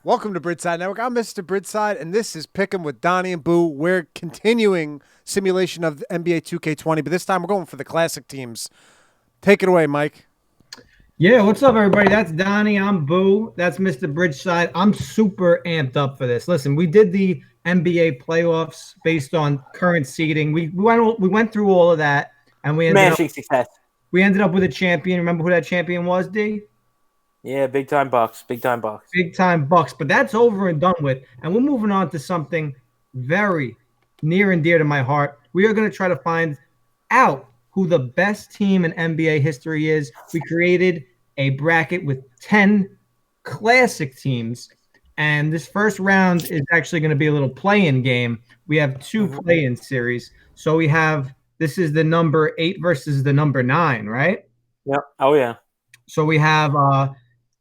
Welcome to Bridgeside Network. I'm Mr. Bridgeside, and this is Pick'em with Donnie and Boo. We're continuing simulation of the NBA2K20, but this time we're going for the classic teams. Take it away, Mike. Yeah, what's up, everybody? That's Donnie. I'm Boo. That's Mr. Bridgeside. I'm super amped up for this. Listen, we did the NBA playoffs based on current seeding. We went through all of that, and we ended up with a champion. Remember who that champion was, D? Yeah, big time Bucks. Big time Bucks. Big time Bucks. But that's over and done with, and we're moving on to something very near and dear to my heart. We are going to try to find out who the best team in NBA history is. We created a bracket with 10 classic teams, and this first round is actually going to be a little play-in game. We have two play-in series. So this is the number 8 versus the number 9, right? Yep. Oh, yeah. So we have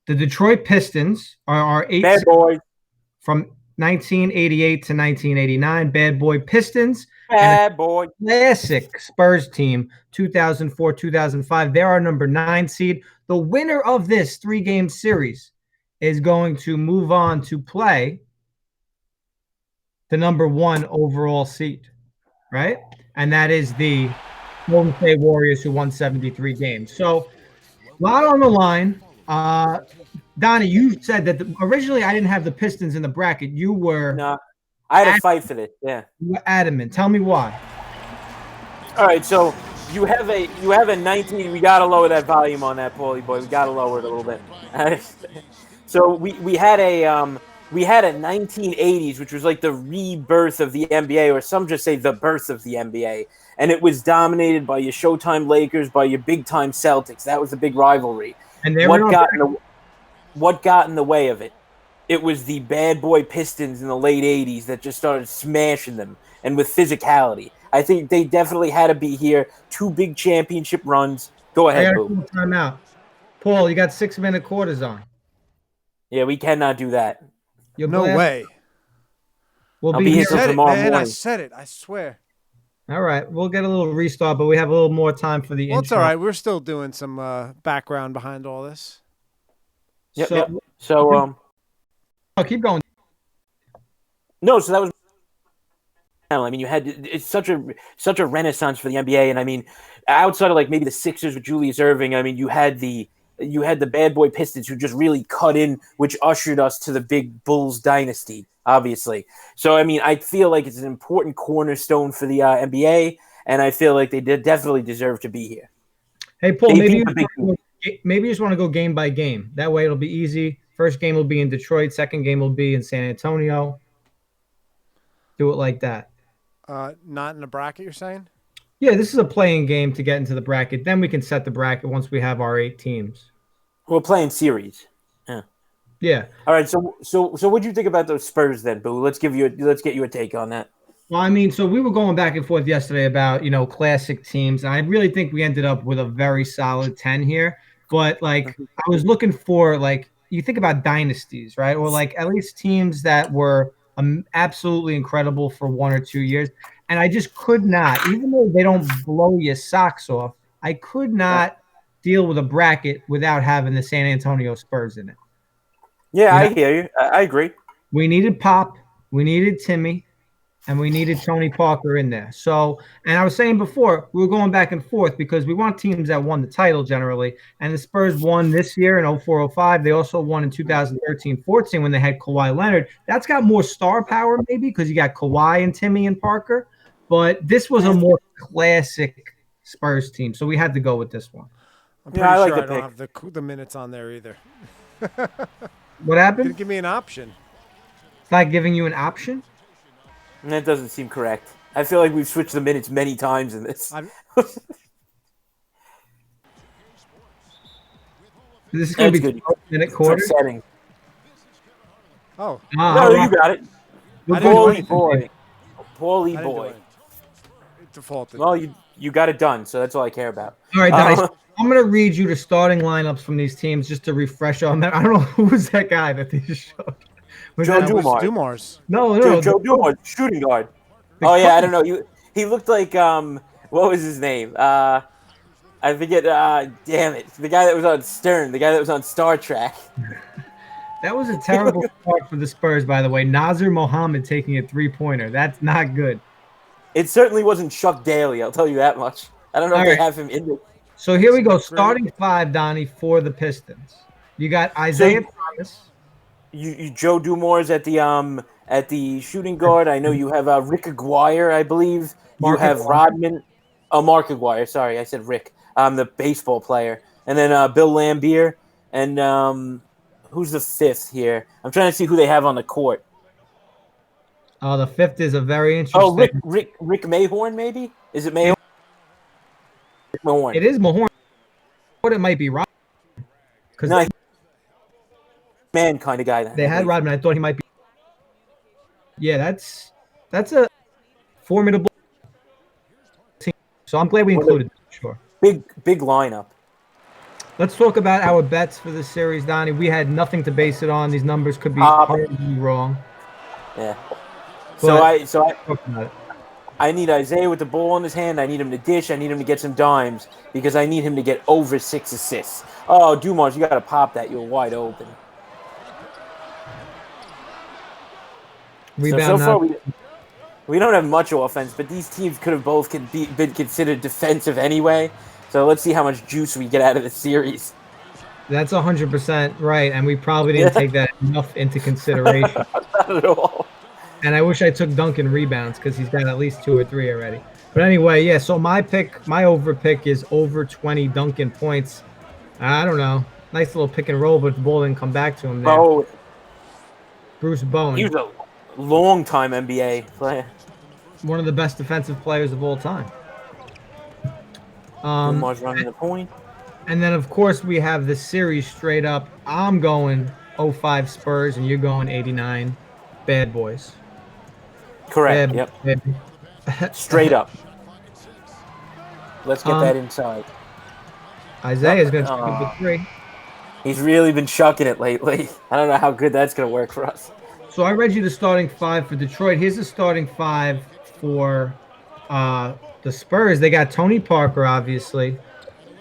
the Detroit Pistons are our 8 bad boys from 1988 to 1989. Bad boy Pistons. Bad boy. Classic Spurs team, 2004, 2005. They're our number 9 seed. The winner of this 3-game series is going to move on to play the number 1 overall seed, right? And that is the Golden State Warriors, who won 73 games. So, a lot on the line. Donnie, you said that originally I didn't have the Pistons in the bracket. You were... No, I had a fight for this, yeah. You were adamant. Tell me why. All right, so you have a 19. We gotta lower that volume on that, Paulie boy. We gotta lower it a little bit. So we had a 1980s, which was like the rebirth of the NBA, or some just say the birth of the NBA, and it was dominated by your Showtime Lakers, by your big time Celtics. That was the big rivalry. And what got in the way of it? It was the bad boy Pistons in the late 80s that just started smashing them, and with physicality. I think they definitely had to be here. 2 big championship runs. Go ahead, Boo. Time out. Paul, you got 6-minute quarters on. Yeah, we cannot do that. No way. We'll I'll be here till tomorrow morning. I said it. I swear. All right. We'll get a little restart, but we have a little more time for the intro. It's all right. We're still doing some background behind all this. Yep. So, keep going. No, so that was. I mean, it's such a renaissance for the NBA, and I mean, outside of like maybe the Sixers with Julius Erving, I mean, you had the bad boy Pistons who just really cut in, which ushered us to the big Bulls dynasty, obviously. So, I mean, I feel like it's an important cornerstone for the NBA, and I feel like they definitely deserve to be here. Hey, Paul, maybe you just want to go game by game. That way it'll be easy. First game will be in Detroit. Second game will be in San Antonio. Do it like that. Not in the bracket, you're saying? Yeah, this is a playing game to get into the bracket. Then we can set the bracket once we have our 8 teams. We're playing series. Yeah. All right. So what do you think about those Spurs then, Boo? Let's get you a take on that. Well, I mean, so we were going back and forth yesterday about, classic teams. And I really think we ended up with a very solid 10 here. But, I was looking for, you think about dynasties, right? Or, at least teams that were absolutely incredible for 1 or 2 years. And I just could not, even though they don't blow your socks off, I could not deal with a bracket without having the San Antonio Spurs in it. Yeah, I hear you. I agree. We needed Pop. We needed Timmy. And we needed Tony Parker in there. So, and I was saying before, we were going back and forth because we want teams that won the title generally. And the Spurs won this year in 04-05. They also won in 2013-14 when they had Kawhi Leonard. That's got more star power maybe because you got Kawhi and Timmy and Parker. But this was a more classic Spurs team. So we had to go with this one. I'm pretty sure I don't have the minutes on there either. What happened? Didn't give me an option. It's not giving you an option? That doesn't seem correct. I feel like we've switched the minutes many times in this. This is going to be 12-minute quarter. Setting. Oh. No, you got it. Paulie boy. Paulie boy. It defaulted. Well, you got it done, so that's all I care about. All right, guys. I'm going to read you the starting lineups from these teams just to refresh on that. I don't know who was that guy that they just showed. Joe Dumars. No. Joe Dumars, shooting guard. Oh, yeah, I don't know. He looked like, what was his name? I forget, damn it. The guy that was on Stern, the guy that was on Star Trek. That was a terrible start for the Spurs, by the way. Nazir Mohammed taking a three-pointer. That's not good. It certainly wasn't Chuck Daly, I'll tell you that much. I don't know All if they right. have him in the. So here we go. Great. Starting five, Donnie, for the Pistons. You got Isaiah Thomas. You Joe Dumars at the shooting guard. I know you have Rick Aguirre, I believe. Mark you have Aguirre. Rodman. Oh, Mark Aguirre. Sorry, I said Rick. The baseball player, and then Bill Lambier, and who's the fifth here? I'm trying to see who they have on the court. Oh, the fifth is a very interesting. Oh, Rick Mayhorn, maybe? Is it Mayhorn? Rick Mayhorn. It is Mahorn. But it might be Rodman. Because No, man kind of guy. they had Rodman. I thought he might be. Yeah, that's a formidable team. So I'm glad we included that, sure. Big lineup. Let's talk about our bets for this series, Donnie. We had nothing to base it on. These numbers could be horribly wrong. Yeah. But So talk about it. I need Isaiah with the ball in his hand. I need him to dish. I need him to get some dimes because I need him to get over 6 assists. Oh, Dumars, you got to pop that. You're wide open. Rebound. So far, we don't have much offense, but these teams could have both been considered defensive anyway. So let's see how much juice we get out of the series. That's 100% right, and we probably didn't take that enough into consideration. Not at all. And I wish I took Duncan rebounds because he's got at least 2 or 3 already. But anyway, yeah. So my over pick is over 20 Duncan points. I don't know, nice little pick and roll, but the ball didn't come back to him there. Oh, Bruce Bowen, he was a long-time NBA player. one of the best defensive players of all time. Dumars running the point. And then, of course, we have the series straight up. I'm going 05 Spurs, and you're going 89 Bad Boys. Correct. Bad Yep. Boys. Straight up. Let's get that inside. Isaiah's going to take up the 3. He's really been chucking it lately. I don't know how good that's going to work for us. So I read you the starting 5 for Detroit. Here's the starting 5 for the Spurs. They got Tony Parker, obviously.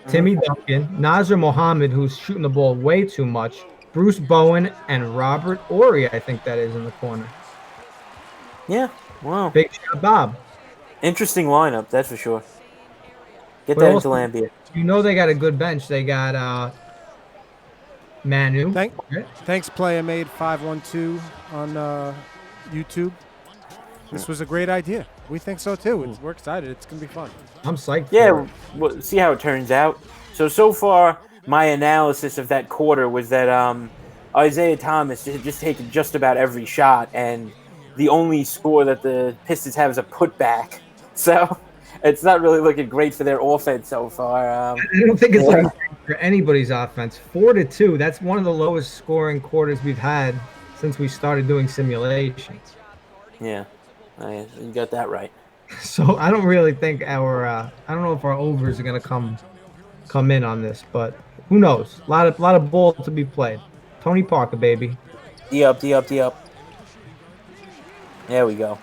Timmy Duncan, Nazir Mohammed, who's shooting the ball way too much, Bruce Bowen, and Robert Horry, I think that is in the corner. Yeah, wow. Big shot, Bob. Interesting lineup, that's for sure. Get But that also, into Lambier. You know they got a good bench. They got Manu. Thanks, Player Made 512 on YouTube. This was a great idea. We think so too. We're excited. It's gonna be fun. I'm psyched. Yeah, we'll see how it turns out. So far, my analysis of that quarter was that Isaiah Thomas had just taken just about every shot, and the only score that the Pistons have is a putback. So it's not really looking great for their offense so far. I don't think it's looking great for anybody's offense. 4-2. That's one of the lowest scoring quarters we've had since we started doing simulations. Yeah, you got that right. So I don't really think I don't know if our overs are gonna come in on this, but who knows? A lot of ball to be played. Tony Parker, baby. D up. There we go.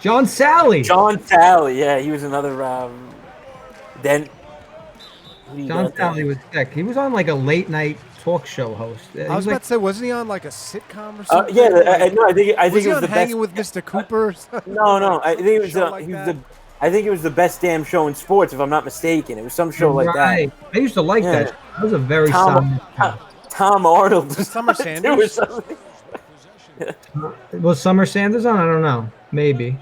John Sally, yeah, he was another. John Sally was sick. He was on like a late night talk show host. I was about to say, wasn't he on like a sitcom or something? Yeah, no, I think was it he was on the Hanging best. with Mr. Cooper? Or something? No, I think it was Show like that? I think it was the best damn show in sports, if I'm not mistaken. It was some show like that. I used to like that. That was a very solid show. Tom Arnold. Summer Sanders? Was Summer Sanders on? I don't know. Maybe.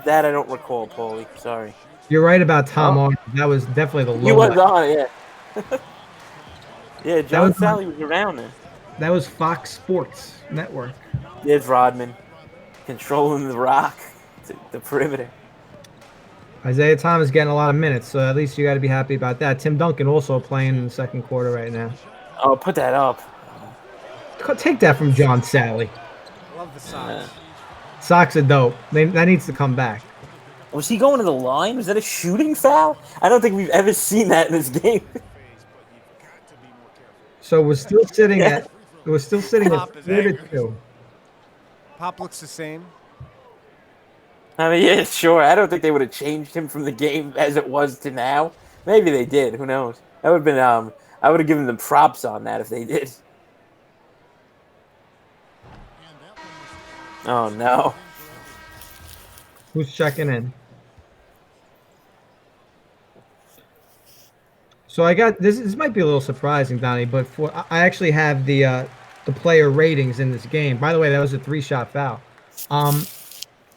That I don't recall, Paulie. Sorry. You're right about Tom Arnold. That was definitely the low. He was on it, yeah. Yeah, John was Sally was around there. That was Fox Sports Network. There's Rodman controlling the rock, the perimeter. Isaiah Thomas getting a lot of minutes, so at least you got to be happy about that. Tim Duncan also playing in the second quarter right now. Oh, put that up. Take that from John Sally. Love the socks. Socks are dope. That needs to come back. Was he going to the line? Was that a shooting foul? I don't think we've ever seen that in this game. So we're still sitting at 4-2. Pop looks the same. I mean, yeah, sure. I don't think they would have changed him from the game as it was to now. Maybe they did. Who knows? That would have been. I would have given them props on that if they did. Oh no. Who's checking in? So I got this. This might be a little surprising, Donnie, but I actually have the player ratings in this game. By the way, that was a 3-shot foul.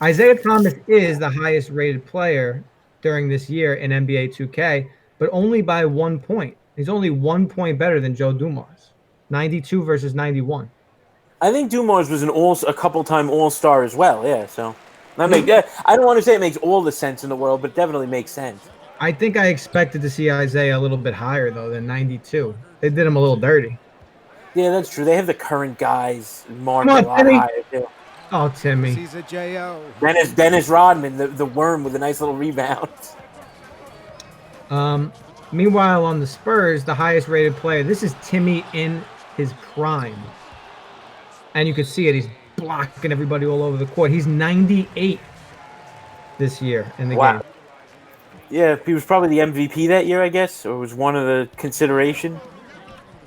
Isaiah Thomas is the highest rated player during this year in NBA 2K, but only by 1 point. He's only 1 point better than Joe Dumars. 92 versus 91. I think Dumars was a couple-time All-Star as well. Yeah, so I don't want to say it makes all the sense in the world, but it definitely makes sense. I think I expected to see Isaiah a little bit higher though than 92. They did him a little dirty. Yeah, that's true. They have the current guys marked Come on, a lot Timmy. higher too. Oh, Timmy. He's a J.O. Dennis Rodman, the worm with a nice little rebound. Meanwhile, on the Spurs, the highest rated player, this is Timmy in his prime. And you can see it. He's blocking everybody all over the court. He's 98 this year in the game. Yeah, he was probably the MVP that year, I guess, or was one of the consideration.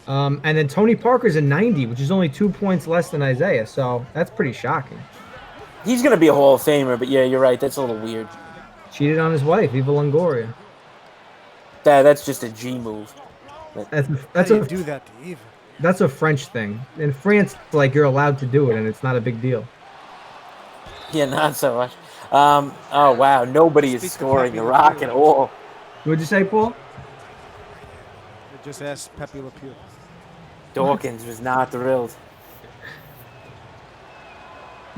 And then Tony Parker's a 90, which is only 2 points less than Isaiah. So that's pretty shocking. He's going to be a Hall of Famer, but yeah, you're right. That's a little weird. Cheated on his wife, Eva Longoria. That's just a G move. That's How do you do that to Eva? That's a French thing. In France, like you're allowed to do it, and it's not a big deal. Yeah, not so much. Oh wow, nobody is scoring the rock at all. What'd you say, Paul? I just asked Pepe Le Pew. Dawkins was not thrilled.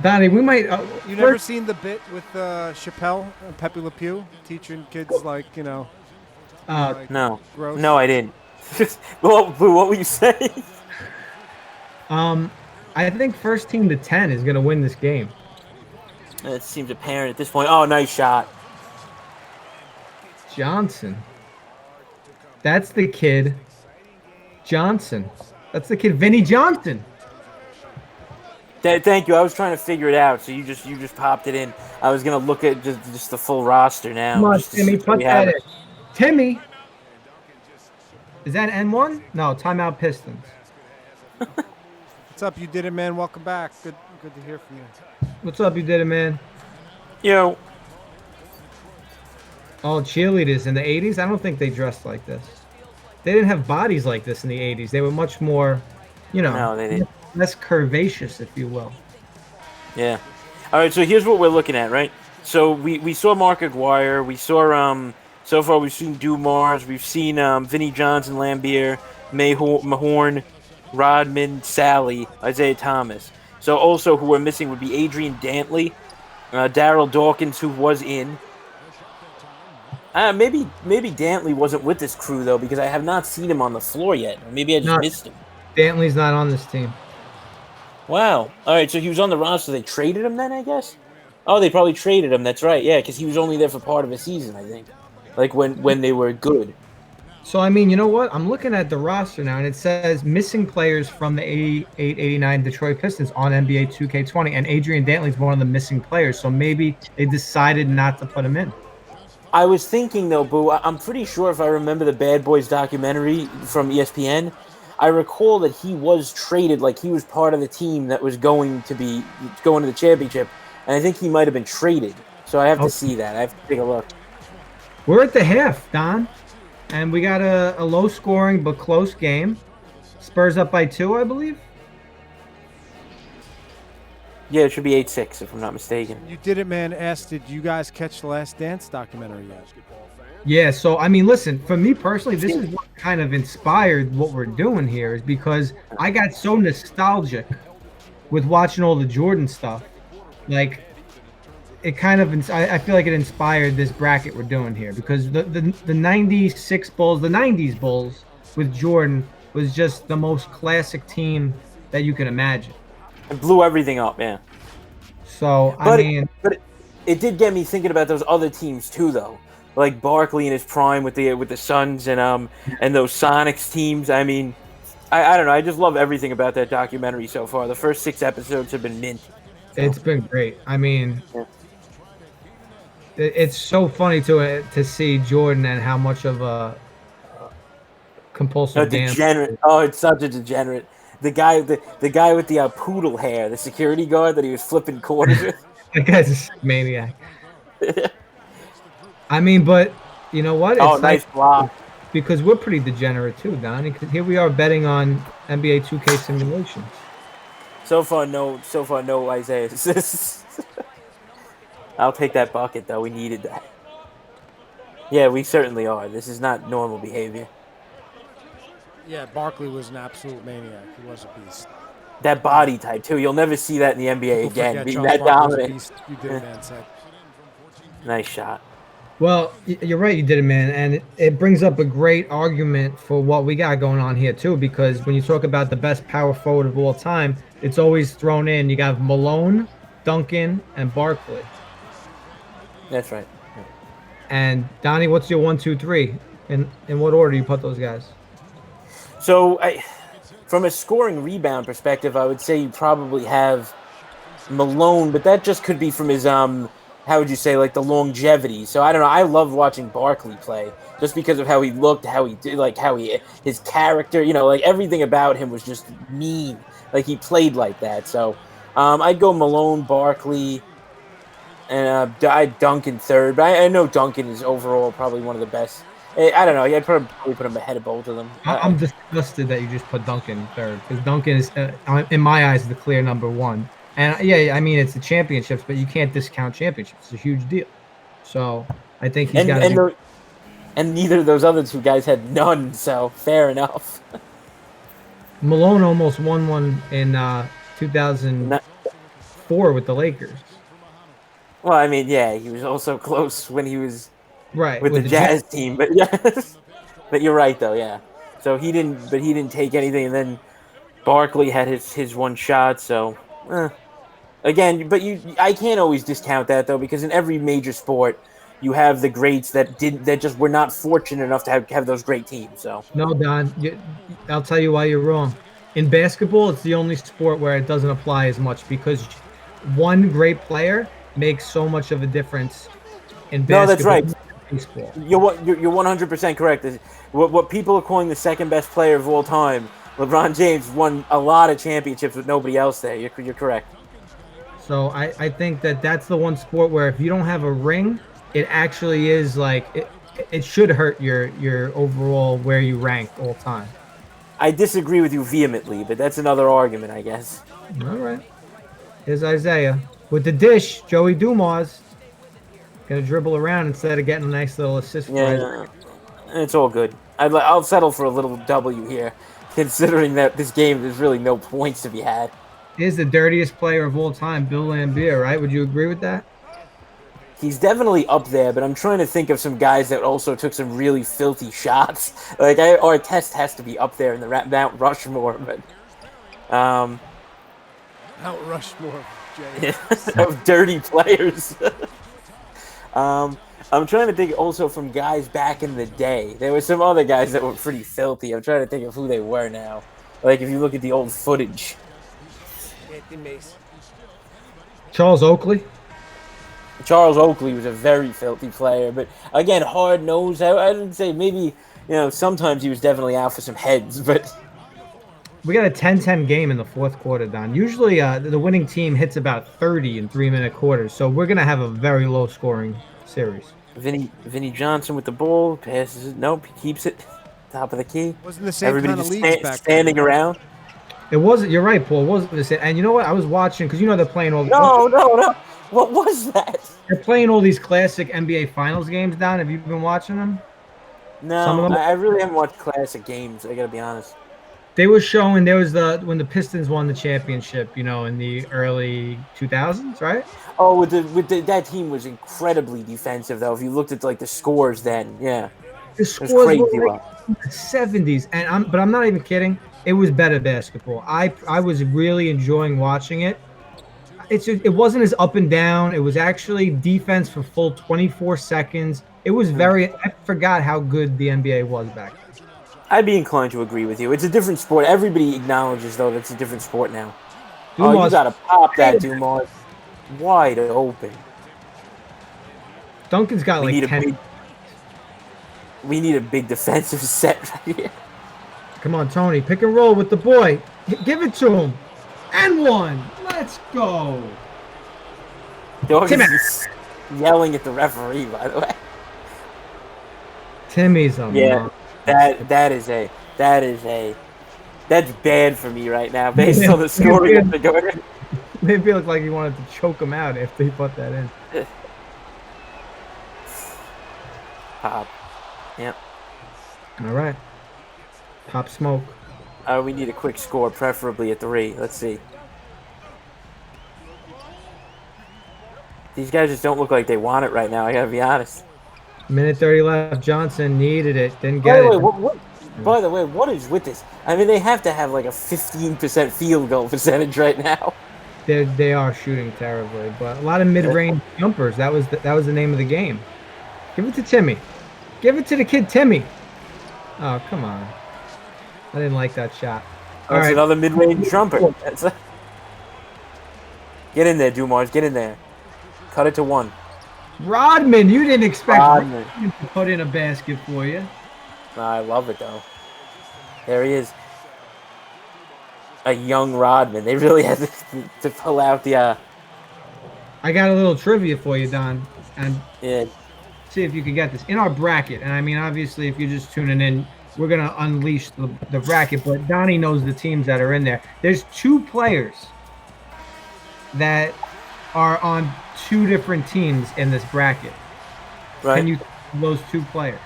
Donnie, we might. You never seen the bit with Chappelle and Pepe Le Pew teaching kids No, gross? no, I didn't. What were you saying? I think first team to 10 is going to win this game. It seems apparent at this point. Oh, nice shot. Johnson. That's the kid. Johnson. That's the kid, Vinny Johnson. Thank you. I was trying to figure it out, so you just popped it in. I was gonna look at just the full roster now. Come on, Timmy, put that in. Timmy. Is that N1? No, timeout Pistons. What's up? You did it, man. Welcome back. Good to hear from you. What's up, you did it, man? Yo. Oh, cheerleaders in the 80s? I don't think they dressed like this. They didn't have bodies like this in the 80s. They were much more, No, they didn't. less curvaceous, if you will. Yeah. All right, so here's what we're looking at, right? So we saw Mark Aguirre. We saw so far we've seen Dumars. We've seen Vinny Johnson, Lambier, Mahorn, Rodman, Sally, Isaiah Thomas. So also who we're missing would be Adrian Dantley, Daryl Dawkins, who was in. Maybe Dantley wasn't with this crew, though, because I have not seen him on the floor yet. Or maybe I just missed him. Dantley's not on this team. Wow. All right, so he was on the roster. They traded him then, I guess? Oh, they probably traded him. That's right. Yeah, because he was only there for part of a season, I think. Like when they were good. So, I mean, you know what? I'm looking at the roster now, and it says missing players from the 88-89 Detroit Pistons on NBA 2K20, and Adrian Dantley's one of the missing players, so maybe they decided not to put him in. I was thinking, though, Boo, I'm pretty sure if I remember the Bad Boys documentary from ESPN, I recall that he was traded, like he was part of the team that was going to the championship, and I think he might have been traded. So I have to see that. I have to take a look. We're at the half, Don. And we got a low-scoring but close game. Spurs up by 2, I believe. Yeah, it should be 8-6, if I'm not mistaken. You did it, man. Asked, did you guys catch the Last Dance documentary yet? Yeah, so, I mean, listen, for me personally, this is what kind of inspired what we're doing here is because I got so nostalgic with watching all the Jordan stuff. Like, it kind of, I feel like it inspired this bracket we're doing here because the 96 Bulls, the 90s Bulls with Jordan was just the most classic team that you can imagine. It blew everything up, yeah. So, But it did get me thinking about those other teams too, though. Like Barkley in his prime with the Suns and those Sonics teams. I mean, I don't know. I just love everything about that documentary so far. The first 6 episodes have been mint. So. It's been great. I mean, it's so funny to see Jordan and how much of a compulsive degenerate. Oh, it's such a degenerate. the guy with the poodle hair, the security guard that he was flipping quarters with. That guy's a sick maniac. I mean, but you know what? Oh, It's nice block. because we're pretty degenerate too, Donnie. Because here we are betting on NBA 2K simulations. So far, no Isaiah assists. I'll take that bucket though. We needed that. Yeah, we certainly are. This is not normal behavior. Yeah, Barkley was an absolute maniac. He was a beast. That body type too. You'll never see that in the NBA People again. forget Being Charles that Barkley was a dominant. beast. You did it, man. Said. Nice shot. Well, you're right, you did it, man, and it brings up a great argument for what we got going on here too. Because when you talk about the best power forward of all time, it's always thrown in. You got Malone, Duncan, and Barkley. That's right. And Donnie, what's your 1, 2, 3? In what order do you put those guys? So, from a scoring rebound perspective, I would say you probably have Malone, but that just could be from his how would you say, like the longevity. So I don't know. I love watching Barkley play just because of how he looked, how he did, like his character. You know, like everything about him was just mean. Like he played like that. So I'd go Malone, Barkley, and I'd Duncan third. But I know Duncan is overall probably one of the best. I don't know. I'd probably put him ahead of both of them. I'm disgusted that you just put Duncan third because Duncan is, in my eyes, the clear number one. And yeah, I mean it's the championships, but you can't discount championships. It's a huge deal. So I think he's got. And neither of those other two guys had none. So fair enough. Malone almost won one in 2004 with the Lakers. Well, I mean, yeah, he was also close when he was right with the Jazz team, but yes, but you're right though, yeah. So he didn't take anything, and then Barkley had his one shot. So again, but I can't always discount that though, because in every major sport, you have the greats that just were not fortunate enough to have those great teams. So no, Don, I'll tell you why you're wrong. In basketball, it's the only sport where it doesn't apply as much because one great player makes so much of a difference in basketball. No, that's right. Baseball. You're 100% correct. What people are calling the second best player of all time, LeBron James won a lot of championships with nobody else there. You're correct. So I think that's the one sport where if you don't have a ring, it actually is like it should hurt your overall where you rank all time. I disagree with you vehemently, but that's another argument, I guess. All right. Here's Isaiah with the dish. Joey Dumas gonna dribble around instead of getting a nice little assist. Yeah, it's all good. I'll settle for a little W here, considering that this game there's really no points to be had. He's the dirtiest player of all time, Bill Laimbeer, right? Would you agree with that? He's definitely up there, but I'm trying to think of some guys that also took some really filthy shots. Like Artest has to be up there in the Mount Rushmore, but Mount Rushmore, Jay. of dirty players. I'm trying to think also from guys back in the day. There were some other guys that were pretty filthy. I'm trying to think of who they were now. Like if you look at the old footage. Charles Oakley. Charles Oakley was a very filthy player, but again, hard nosed. I didn't say maybe, sometimes he was definitely out for some heads, but we got a 10-10 game in the fourth quarter, Don. Usually the winning team hits about 30 in 3-minute quarters, so we're going to have a very low scoring series. Vinny Johnson with the ball, passes it. Nope, he keeps it. Top of the key. Wasn't the same Everybody kind of just leagues back standing then. around. It wasn't. You're right, Paul. It wasn't the same. And you know what? I was watching because they're playing all. No. What was that? They're playing all these classic NBA Finals games, Don. Have you been watching them? No, Some of them? I really haven't watched classic games. I gotta be honest. They were showing when the Pistons won the championship, in the early 2000s, right? Oh, that team was incredibly defensive though. If you looked at like the scores then, yeah. The scores were like in the 70s, but I'm not even kidding. It was better basketball. I was really enjoying watching it. It wasn't as up and down. It was actually defense for full 24 seconds. It was I forgot how good the NBA was back then. I'd be inclined to agree with you. It's a different sport. Everybody acknowledges though that it's a different sport now. Dumas, you gotta pop that Dumas wide open. Duncan's got like 10. We need a big defensive set right here. Come on, Tony. Pick and roll with the boy. Give it to him. And one. Let's go. Dog Timmy. is yelling at the referee, by the way. Timmy's a Yeah, monster. that's bad for me right now, based on the scoring of the going. Maybe it looked like he wanted to choke him out after he put that in. Pop. Yep. All right. Pop smoke. We need a quick score, preferably a 3. Let's see. These guys just don't look like they want it right now. I gotta be honest. Minute 30 left. Johnson needed it. Didn't By get the it. way, by the way, what is with this? I mean, they have to have like a 15% field goal percentage right now. They are shooting terribly, but a lot of mid-range jumpers. That was the name of the game. Give it to Timmy. Give it to the kid Timmy. Oh, come on. I didn't like that shot. That's another mid-range jumper. Get in there, Dumars. Get in there. Cut it to 1. Rodman, you didn't expect Rodman to put in a basket for you. I love it, though. There he is. A young Rodman. They really had to pull out the... I got a little trivia for you, Don. And yeah. See if you can get this. In our bracket, and I mean, obviously, if you're just tuning in, we're going to unleash the bracket, but Donnie knows the teams that are in there. There's 2 players that are on 2 different teams in this bracket. Right. Can you those 2 players?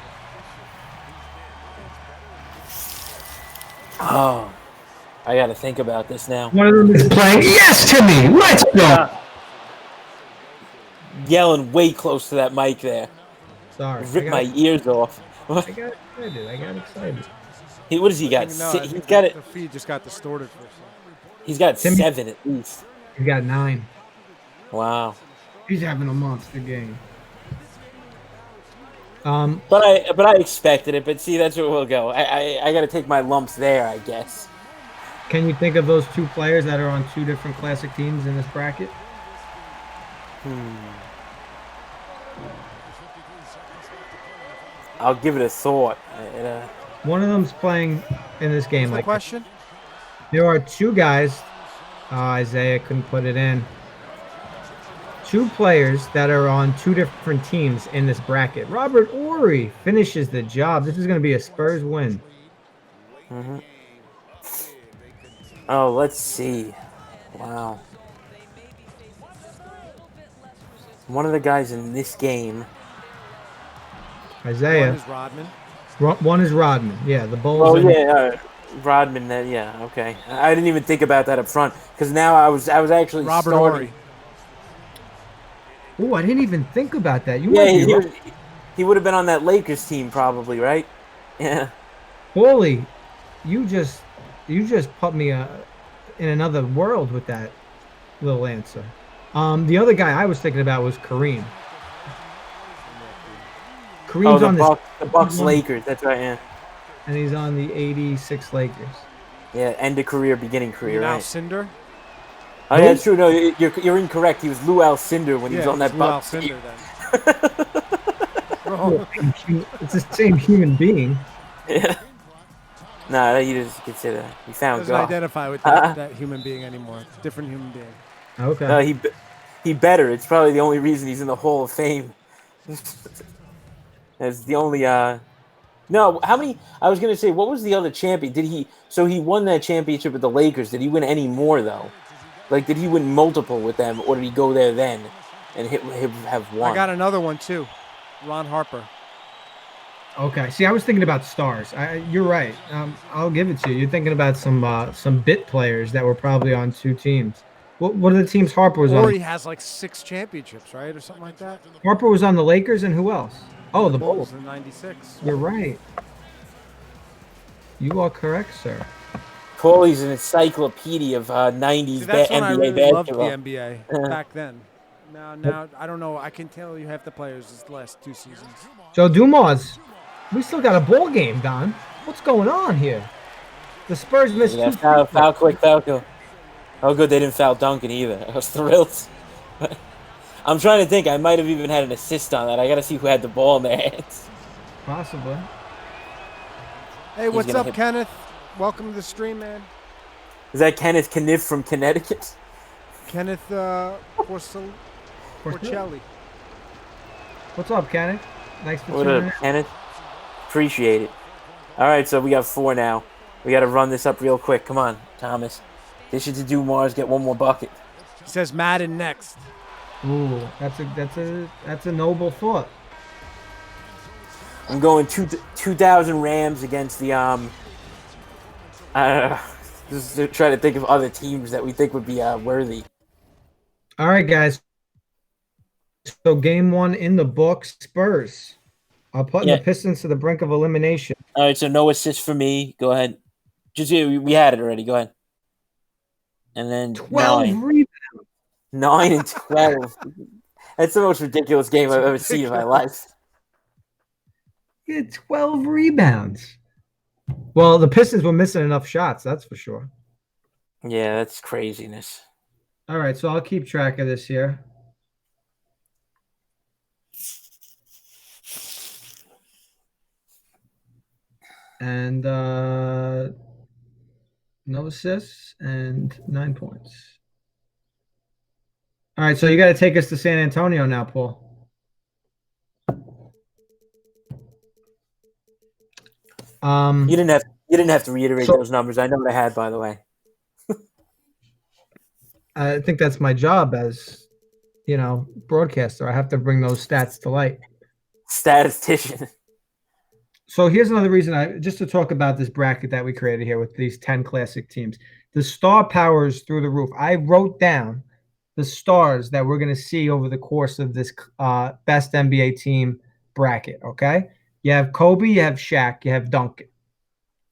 Oh, I got to think about this now. One of them is playing. Yes, Timmy. Let's go. Yelling way close to that mic there. Sorry. Rip my ears off. I got excited. What does he got? He's got it. The feed just got distorted for a second. He's got Timmy, 7 at least. He's got 9. Wow. He's having a monster game. But I expected it. But see, that's where we'll go. I got to take my lumps there, I guess. Can you think of those 2 players that are on 2 different classic teams in this bracket? I'll give it a thought. One of them's playing in this game. What's the question? There are 2 guys. Isaiah couldn't put it in. 2 players that are on 2 different teams in this bracket. Robert Horry finishes the job. This is going to be a Spurs win. Mm-hmm. Oh, let's see. Wow. One of the guys in this game. Isaiah. One is Rodman. One is Rodman. Yeah, the Bulls. Oh yeah, Rodman. Yeah, okay. I didn't even think about that up front because now I was actually Robert Horry. Oh, I didn't even think about that. He would have been on that Lakers team probably, right? Yeah. Holy, you just put me in another world with that little answer. The other guy I was thinking about was Kareem. Kareem's on the Bucks Lakers. That's right. Yeah. And he's on the '86 Lakers. Yeah, end of career, beginning career. Lou right. Alcindor. Oh, yeah, that's true. No, you're incorrect. He was Lou Alcindor when he was on that Bucks team. It's the same human being. Yeah. No, you just consider that. He found doesn't God. identify with that human being anymore. Different human being. Okay. No, he better. It's probably the only reason he's in the Hall of Fame. That's the only. No, how many? I was gonna say, what was the other champion? Did he? So he won that championship with the Lakers. Did he win any more though? Like, did he win multiple with them, or did he go there then and have one? I got another one too. Ron Harper. Okay. See, I was thinking about stars. You're right. I'll give it to you. You're thinking about some bit players that were probably on 2 teams. What are the teams Harper was on? Or he has like 6 championships, right, or something like that. Harper was on the Lakers, and who else? Oh, the Bulls in '96. You're right. You are correct, sir. Paulie's an encyclopedia of '90s See, that's when NBA I really basketball. loved the NBA back then. Now I don't know. I can tell you half the players this last 2 seasons. Joe Dumas, we still got a ball game, Don. What's going on here? The Spurs missed 2 foul quick. Oh, good, they didn't foul Duncan either. I was thrilled. I'm trying to think. I might have even had an assist on that. I got to see who had the ball in their hands. Possibly. Hey, what's up, Kenneth? Welcome to the stream, man. Is that Kenneth Kniff from Connecticut? Kenneth Porcelli. What's up, Kenneth? Thanks for What tuning up, in. Kenneth? Appreciate it. All right, so we got 4 now. We got to run this up real quick. Come on, Thomas. Dishes to do Mars, get one more bucket. He says Madden next. Ooh, that's a noble thought. I'm going 2,000 Rams against the just to try to think of other teams that we think would be worthy. All right, guys. So game 1 in the books, Spurs are putting the Pistons to the brink of elimination. All right, so no assist for me. Go ahead. We had it already. Go ahead. And then 12 rebounds. 9 and 12. That's the most ridiculous game I've ever seen in my life. He had 12 rebounds. Well, the Pistons were missing enough shots, that's for sure. Yeah, that's craziness. All right, so I'll keep track of this here. And no assists and 9 points. All right, so you got to take us to San Antonio now, Paul. You didn't have to reiterate those numbers. I know what I had, by the way. I think that's my job as, broadcaster. I have to bring those stats to light. Statistician. So here's another reason just to talk about this bracket that we created here with these 10 classic teams. The star power is through the roof. I wrote down the stars that we're going to see over the course of this best NBA team bracket, okay? You have Kobe, you have Shaq, you have Duncan.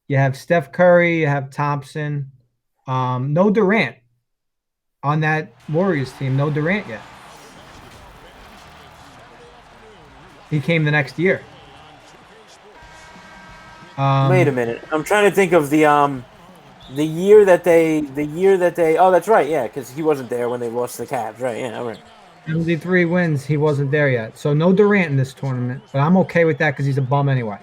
You have Steph Curry, you have Thompson. No Durant on that Warriors team. No Durant yet. He came the next year. Wait a minute. I'm trying to think of the year that they. Oh, that's right. Yeah, because he wasn't there when they lost the Cavs. Right. Yeah. All right. 73 wins. He wasn't there yet. So no Durant in this tournament, but I'm okay with that because he's a bum anyway.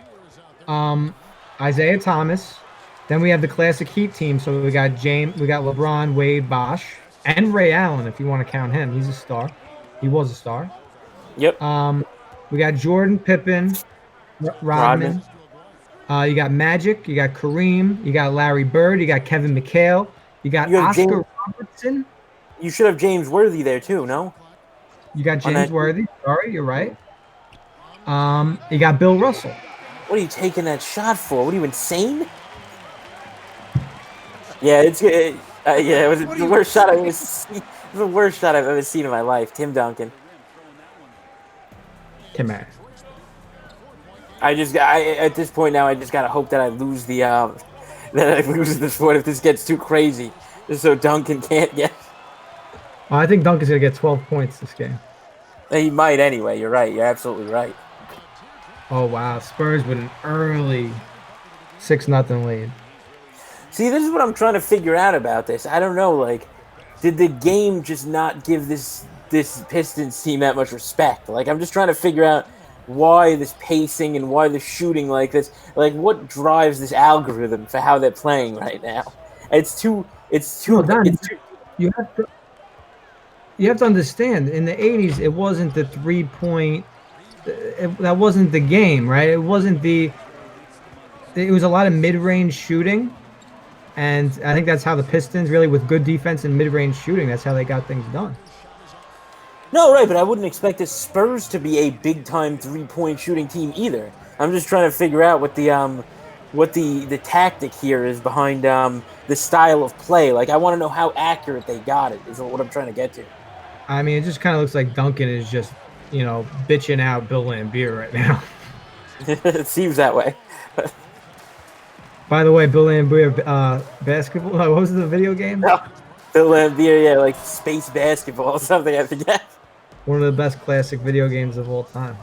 Isaiah Thomas. Then we have the classic Heat team. So we got LeBron, Wade, Bosh, and Ray Allen, if you want to count him. He's a star. He was a star. Yep. We got Jordan, Pippen, Rodman. You got Magic, you got Kareem, you got Larry Bird, you got Kevin McHale, you got Oscar Robertson. You should have James Worthy there too, no? You got James Worthy. Sorry, you're right. You got Bill Russell. What are you taking that shot for? What are you, insane? Yeah, it was the worst shot I've ever seen. The worst shot I've ever seen in my life. Tim Duncan. Tim Duncan. At this point now, I just gotta hope that I lose this one if this gets too crazy, just so Duncan can't get. I think Duncan's gonna get 12 points this game. He might anyway. You're right. You're absolutely right. Oh wow, Spurs with an early 6-0 lead. See, this is what I'm trying to figure out about this. I don't know. Like, did the game just not give this Pistons team that much respect? Like, I'm just trying to figure out why this pacing and why the shooting like this. Like, what drives this algorithm for how they're playing right now? It's too. You have to understand. In the 80s, it wasn't the 3-point. That wasn't the game, right? It wasn't the. It was a lot of mid-range shooting, and I think that's how the Pistons, really, with good defense and mid-range shooting, that's how they got things done. No, right, but I wouldn't expect the Spurs to be a big-time 3-point shooting team either. I'm just trying to figure out what the tactic here is behind the style of play. Like, I want to know how accurate they got it, is what I'm trying to get to. I mean, it just kind of looks like Duncan is just, bitching out Bill Laimbeer right now. It seems that way. By the way, Bill Laimbeer, basketball, what was the video game? No. Bill Laimbeer, yeah, like space basketball or something, I forget. One of the best classic video games of all time.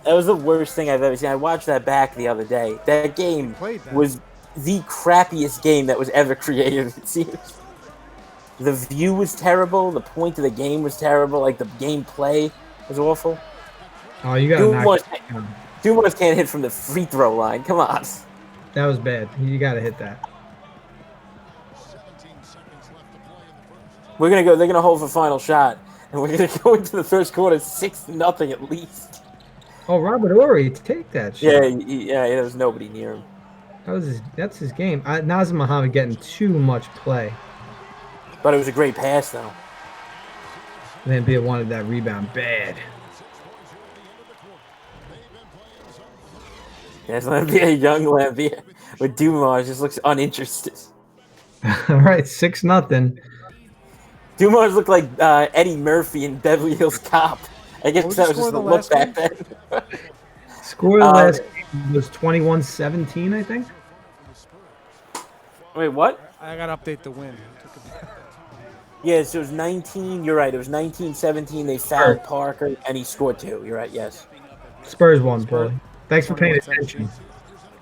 That was the worst thing I've ever seen. I watched that back the other day. That game was the crappiest game that was ever created, it seems. The view was terrible. The point of the game was terrible. Like, the gameplay was awful. Oh, you got to Dumas can't hit from the free throw line. Come on. That was bad. You got to hit that. We're gonna go. They're gonna hold for final shot, and we're gonna go into the first quarter 6-0 at least. Oh, Robert Ory, take that shot. Yeah. There was nobody near him. That's his game. Nazem Muhammad getting too much play. But it was a great pass, though. Lambier wanted that rebound bad. There's Lambier, young Lambier. But Dumas just looks uninterested. All right, 6-0. Dumas looked like Eddie Murphy in Beverly Hills Cop. I guess that was just the look back then. Score the last game was 21-17, I think. Wait, what? I got to update the win. Yeah, so it was 19. You're right. It was 19-17. They fouled Parker, and he scored 2. You're right, yes. Spurs won, Paulie. Thanks for paying attention.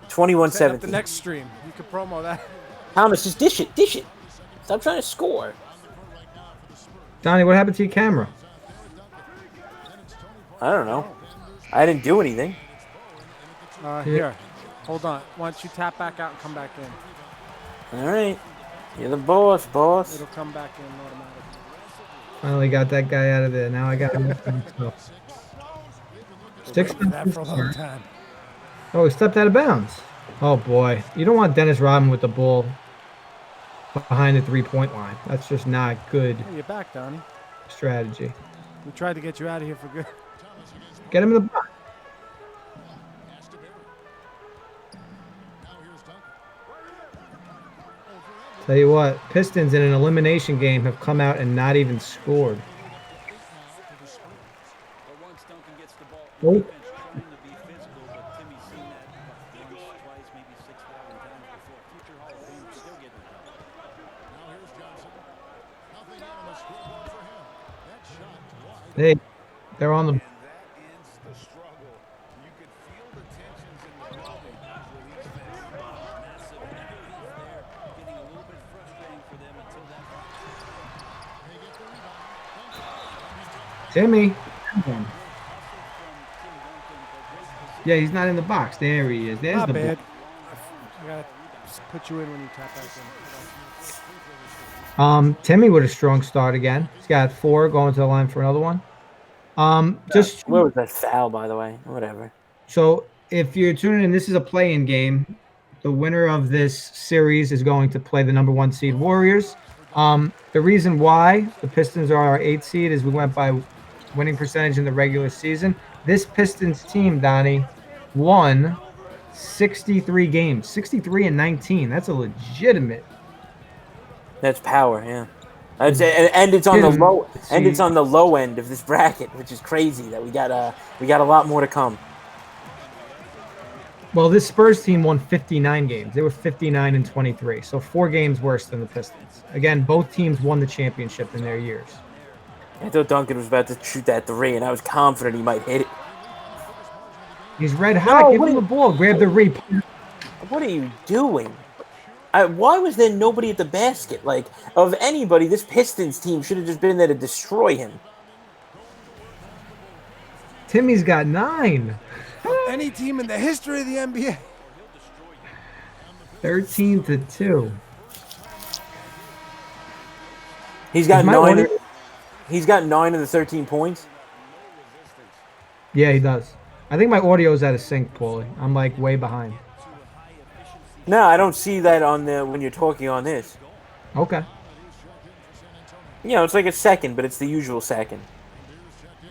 21-17. The next stream. You could promo that. Thomas, just dish it. Stop trying to score. Donnie, what happened to your camera? I don't know. I didn't do anything. Here. Hold on. Why don't you tap back out and come back in? All right. You're the boss. It'll come back in automatically. Finally got that guy out of there. Now I got him. Sticks that for a long time. Oh, he stepped out of bounds. Oh, boy. You don't want Dennis Rodman with the ball behind the three-point line. That's just not good Hey, you're back, Donnie. strategy. We tried to get you out of here for good. Get him in the box. Tell you what, Pistons in an elimination game have come out and not even scored. Oh. Hey, they're on the. Timmy. Yeah, he's not in the box. There he is. There's Not the bad. ball. I got to put you in when you tap back in. Timmy with a strong start again. He's got 4 going to the line for another one. Just Where was that foul, by the way? Whatever. so if you're tuning in, this is a play-in game. The winner of this series is going to play the number 1 seed Warriors. The reason why the Pistons are our 8th seed is we went by winning percentage in the regular season. This Pistons team, Donnie, won 63 games, 63-19. That's a legitimate. That's power, yeah. And it's on the low, and it's on the low end of this bracket, which is crazy. That we got a lot more to come. Well, this Spurs team won 59 games. They were 59-23, so 4 games worse than the Pistons. Again, both teams won the championship in their years. I thought Duncan was about to shoot that 3, and I was confident he might hit it. He's red hot. Give him the ball. Grab the reap. What are you doing? Why was there nobody at the basket? Like, of anybody, this Pistons team should have just been there to destroy him. Timmy's got 9. Any team in the history of the NBA. 13-2. He's got 9. He's got 9 of the 13 points. Yeah, he does. I think my audio's out of sync, Paulie. I'm like way behind. No, I don't see that on the when you're talking on this. Okay. Oh, You know, it's like a second, but it's the usual second.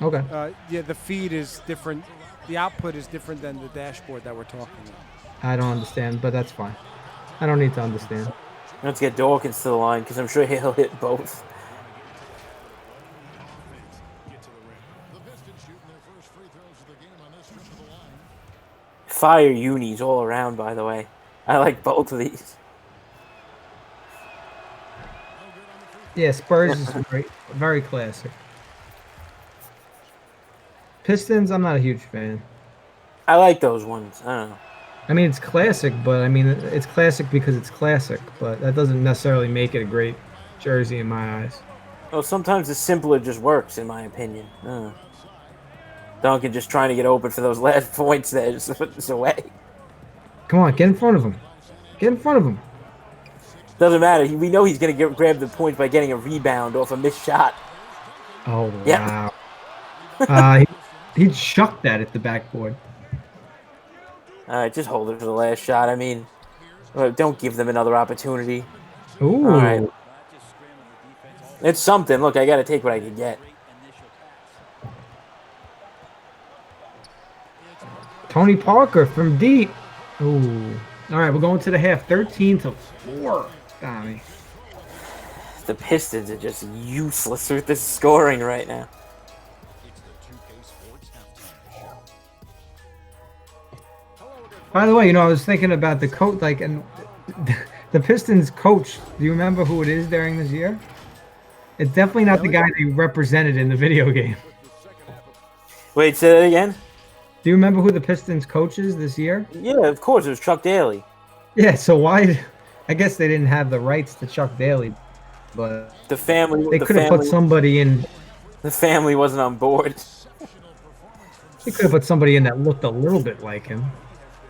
Okay. Yeah, the feed is different. The output is different than the dashboard that we're talking about. I don't understand, but that's fine. I don't need to understand. Let's get Dawkins to the line because I'm sure he'll hit both. Fire unis all around, by the way. I like both of these. Yeah, Spurs is great. Very classic. Pistons, I'm not a huge fan. I like those ones. I don't know. I mean, it's classic, but I mean, it's classic because it's classic, but that doesn't necessarily make it a great jersey in my eyes. Well, sometimes the simpler just works, in my opinion. I don't know. Duncan just trying to get open for those last points there, just put this away. Come on, get in front of him. Get in front of him. Doesn't matter. We know he's going to grab the points by getting a rebound off a missed shot. Oh, Yep. wow. He chucked that at the backboard. All right, just hold it for the last shot. I mean, don't give them another opportunity. Ooh. All right. It's something. Look, I got to take what I can get. Tony Parker from deep. Ooh. All right, we're going to the half. 13-4. Donnie. The Pistons are just useless with this scoring right now. By the way, I was thinking about the coach, and the Pistons coach. Do you remember who it is during this year? It's definitely not the guy they represented in the video game. Wait, say that again? Do you remember who the Pistons coach is this year? Yeah, of course. It was Chuck Daly. Yeah, so why? I guess they didn't have the rights to Chuck Daly, but The family. they could have put somebody in. The family wasn't on board. They could have put somebody in that looked a little bit like him.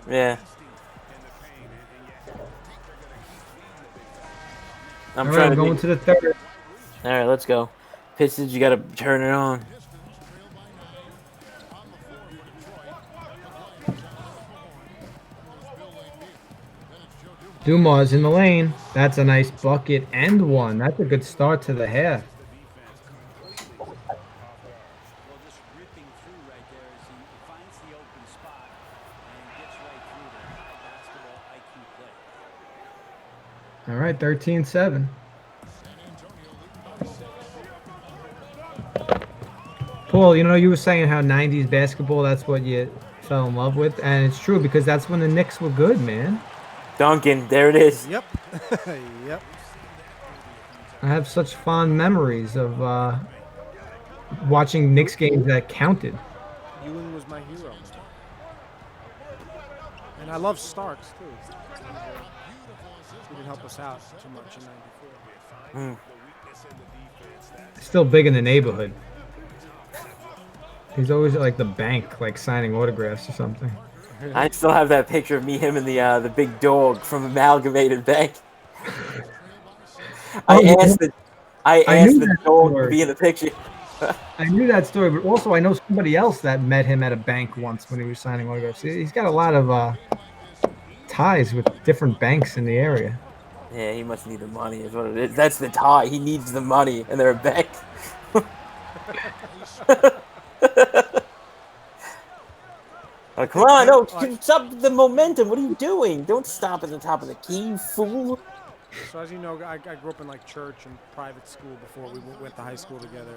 Yeah. I'm All trying right, to going to the third. All right, let's go. Pistons, you got to turn it on. Dumas in the lane. That's a nice bucket and one. That's a good start to the half. All right, 13-7. Paul, you were saying how 90s basketball, that's what you fell in love with. And it's true because that's when the Knicks were good, man. Duncan, there it is. Yep. Yep. I have such fond memories of watching Knicks games that counted. Ewing was my hero. And I love Starks, too. He didn't help us out too much in '94. Still big in the neighborhood. He's always at like the bank, like signing autographs or something. I still have that picture of me, him, and the big dog from Amalgamated Bank. I asked the dog to be in the picture. I knew that story, but also I know somebody else that met him at a bank once when he was signing autographs. He's got a lot of ties with different banks in the area. Yeah, he must need the money, is what it is. That's the tie. He needs the money, and they're a bank. Oh, come on, no, stop the momentum. What are you doing? Don't stop at the top of the key, you fool. So as you know, I grew up in like church and private school before we went to high school together.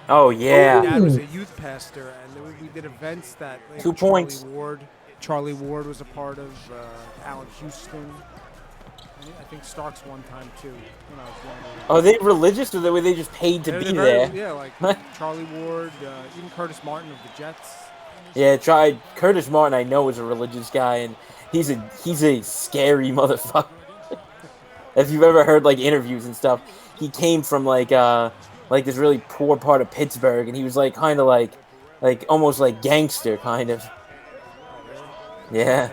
Oh, yeah. My dad was a youth pastor, and we did events that 2 points. Charlie Ward was a part of, Allen Houston. I think Starks one time too. When I was younger. Are they religious, or were they just paid to be there? Yeah, like Charlie Ward, even Curtis Martin of the Jets. Yeah, Curtis Martin, I know, is a religious guy, and he's a scary motherfucker. If you've ever heard like interviews and stuff, he came from like this really poor part of Pittsburgh, and he was like kind of like almost like gangster kind of. Yeah.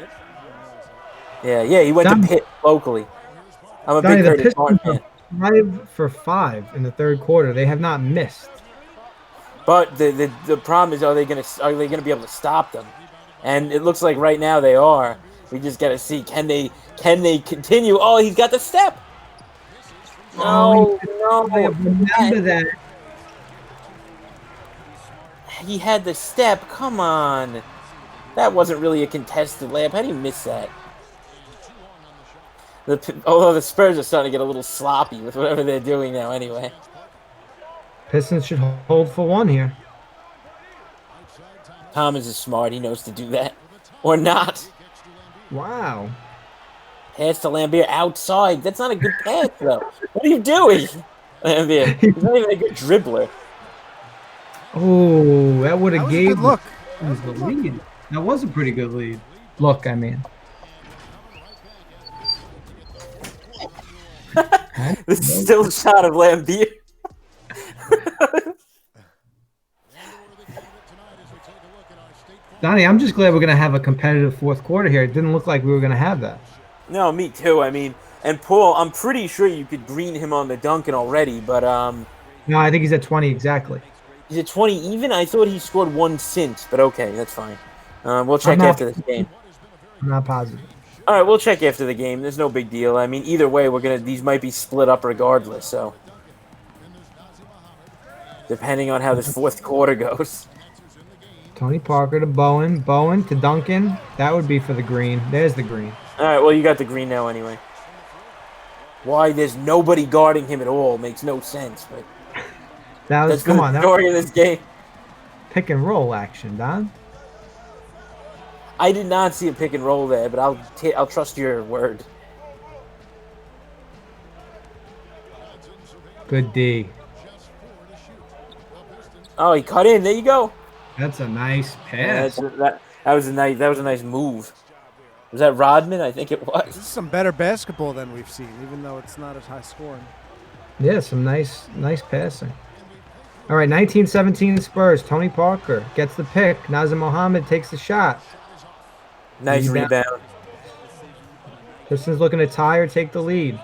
Yeah. He went to Pitt locally. I'm a big Curtis Martin fan. 5 for 5 in the third quarter. They have not missed. But the problem is, are they gonna be able to stop them? And it looks like right now they are. We just gotta see, can they continue? Oh, he's got the step. No. Remember that. He had the step. Come on. That wasn't really a contested layup. How do you miss that? Although the Spurs are starting to get a little sloppy with whatever they're doing now anyway. Pistons should hold for one here. Thomas is smart. He knows to do that. Or not. Wow. Pass to Lambier outside. That's not a good pass, though. What are you doing? Lambier. He's not even a good dribbler. Oh, that would have gave good look. The lead. That was a pretty good lead. Look, I mean. The still shot of Lambier. Donnie, I'm just glad we're going to have a competitive fourth quarter here. It didn't look like we were going to have that. No, me too. I mean, And Paul, I'm pretty sure you could green him on the Duncan already, but No, I think he's at 20 exactly. is it 20 even? I thought he scored one since, but okay, that's fine. We'll check I'm not- after this game. I'm not positive. All right, we'll check after the game. There's no big deal. I mean, either way, these might be split up regardless. So, depending on how this fourth quarter goes. Tony Parker to Bowen. Bowen to Duncan. That would be for the green. There's the green. All right, well, you got the green now anyway. Why there's nobody guarding him at all makes no sense, but That was that's come the on. That story of this game. pick and roll action, Don. I did not see a pick and roll there, but I'll trust your word. Good D. Oh, he cut in. There you go. That's a nice Yeah, pass. that was a nice move. Was that Rodman? I think it was. This is some better basketball than we've seen, even though it's not as high scoring. Yeah, some nice passing. All right, 1917 Spurs. Tony Parker gets the pick. Nazim Mohammed takes the shot. Nice Rebound. rebound. Pistons looking to tie or take the lead.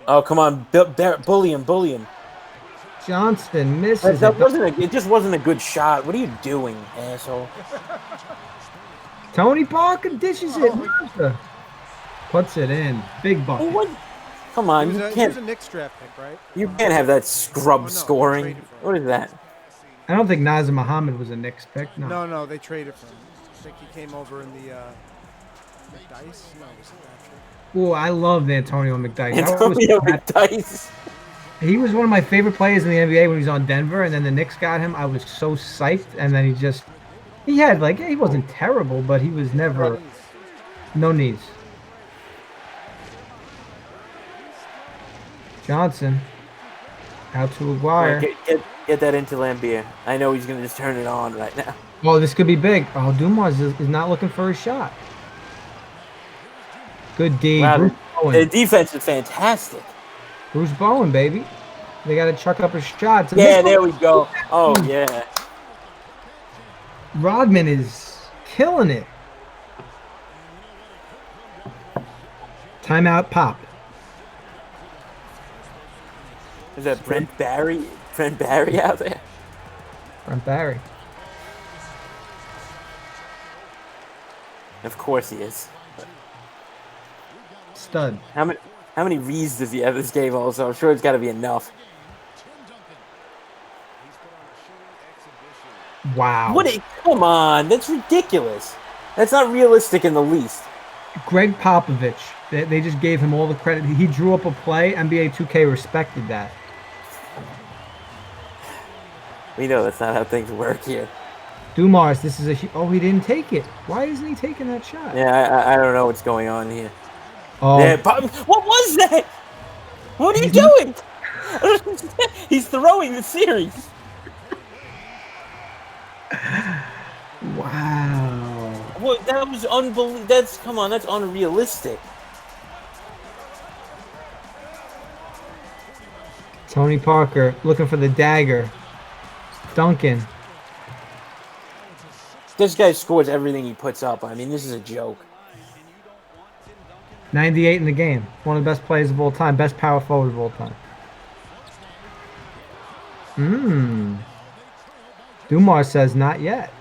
Oh, come on. Bully him. Johnston misses That it. it just wasn't a good shot. What are you doing, asshole? Tony Parker dishes it. Mazda puts it in. Big bucket. What? Come on, He you was can't. a Knicks draft pick, right? You can't have that scrub Oh, no, scoring. traded for him. What is that? I don't think Nazim Mohammed was a Knicks pick. No. No, they traded for him. I think he came over in the Dice. No, was it that trade? Oh, I loved Antonio McDyess. Antonio McDyess. He was one of my favorite players in the NBA when he was on Denver, and then the Knicks got him. I was so psyched, and then he wasn't terrible, but he was never no knees. Johnson out to Aguirre. Get that into Lambier. I know he's gonna just turn it on right now. Oh, this could be big. Oh, Dumas is not looking for a shot. Good D. Wow, Bruce the Bowen. defense is fantastic. Bruce Bowen, baby. They got to chuck up a shot. Yeah, there we go. Oh yeah. Rodman is killing it. Timeout, pop. Is that Brent Barry? Brent Barry out there? Brent Barry. Of course he is. Stud. How many reads does he have this game? Also, I'm sure it's got to be enough. Wow. Come on, that's ridiculous. That's not realistic in the least. Greg Popovich. They just gave him all the credit. He drew up a play. NBA 2K respected that. We know that's not how things work here. Dumars, this is he didn't take it. Why isn't he taking that shot? Yeah, I don't know what's going on here. Oh, Yeah, what was that? What are you doing? He's throwing the series. wow. What? That was unbelievable. Come on, that's unrealistic. Tony Parker looking for the dagger. Duncan. This guy scores everything he puts up. I mean, this is a joke. 98 in the game. One of the best players of all time. Best power forward of all time. Dumars says not yet.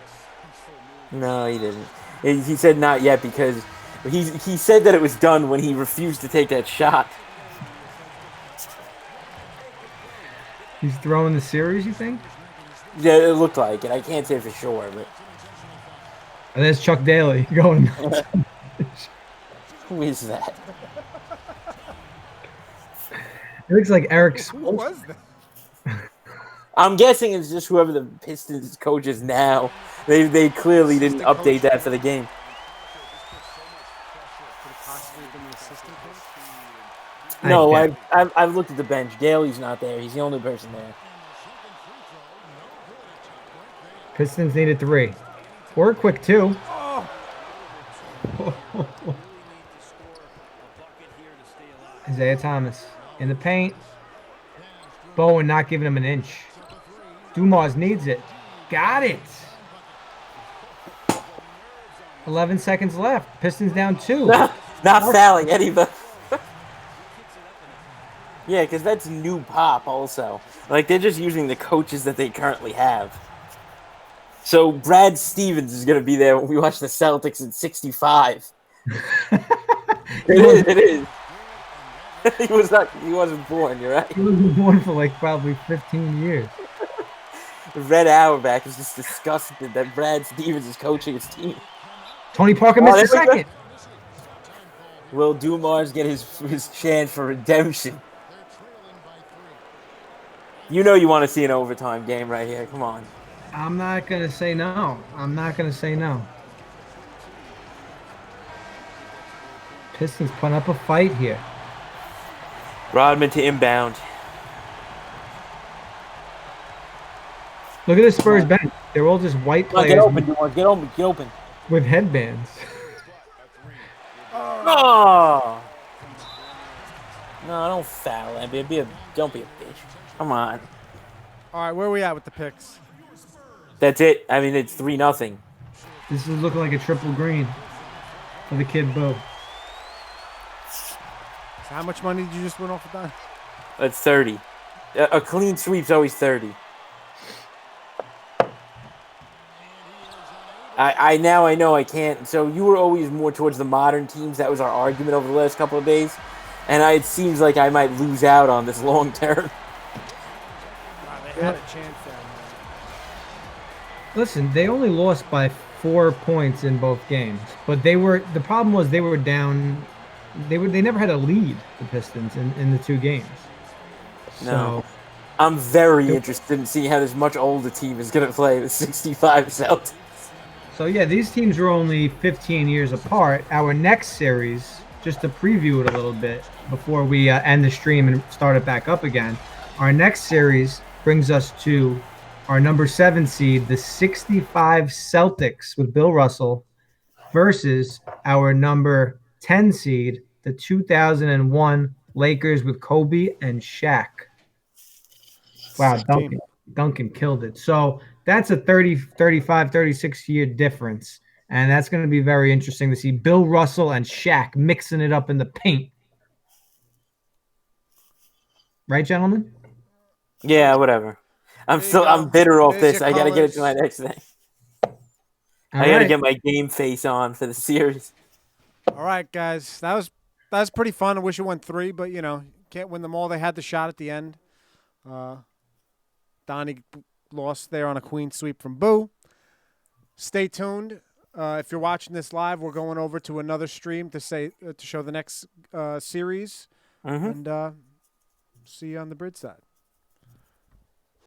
No, he didn't. He said not yet because he said that it was done when he refused to take that shot. He's throwing the series, you think? Yeah, it looked like it. I can't say for sure, but And there's Chuck Daly going. who is that? It looks like Eric's. Who was that? I'm guessing it's just whoever the Pistons coach is now. They clearly didn't update that for the game. Could it possibly have been the assistant coach? No, I bet. I've looked at the bench. Daly's not there. He's the only person there. Pistons needed 3. Or a quick 2. Isaiah Thomas in the paint. Bowen not giving him an inch. Dumars needs it. Got it. 11 seconds left. Pistons down 2. Not fouling any of the. Yeah, because that's new pop also. Like, they're just using the coaches that they currently have. So Brad Stevens is going to be there when we watch the Celtics in 65. It is. He wasn't born, you're right. He wasn't born for like probably 15 years. Red Auerbach is just disgusted that Brad Stevens is coaching his team. Tony Parker missed a second. Will Dumars get his chance for redemption? You know you want to see an overtime game right here. Come on. I'm not going to say no. I'm not going to say no. Pistons putting up a fight here. Rodman to inbound. Look at the Spurs bench. They're all just white players. Get open, Dumars. Get open. With headbands. Oh. No, don't foul, NBA. Don't be a bitch. Come on. All right, where are we at with the picks? That's it. I mean, it's 3-0. This is looking like a triple green for the kid Boo. So how much money did you just win off of that? That's 30. A clean sweep's always 30. I know I can't. So you were always more towards the modern teams. That was our argument over the last couple of days. And it seems like I might lose out on this long term. Wow, they had a chance there, man. Listen, they only lost by 4 points in both games. But the problem was they were down. They never had a lead, the Pistons, in the 2 games. No. I'm very interested in seeing how this much older team is going to play the 65 Celtics. So, yeah, these teams were only 15 years apart. Our next series, just to preview it a little bit before we end the stream and start it back up again, our next series brings us to our number 7 seed, the 65 Celtics with Bill Russell, versus our number 10 seed, the 2001 Lakers with Kobe and Shaq. Wow, Duncan killed it. So that's a 30, 35, 36-year difference. And that's going to be very interesting to see Bill Russell and Shaq mixing it up in the paint. Right, gentlemen? Yeah, whatever. I'm bitter off this. I got to get it to my next thing. I got to get my game face on for the series. All right, guys. That was pretty fun. I wish it went 3, but, can't win them all. They had the shot at the end. Donnie lost there on a queen sweep from Boo. Stay tuned. If you're watching this live, we're going over to another stream to show the next series. And see you on the Bridgeside.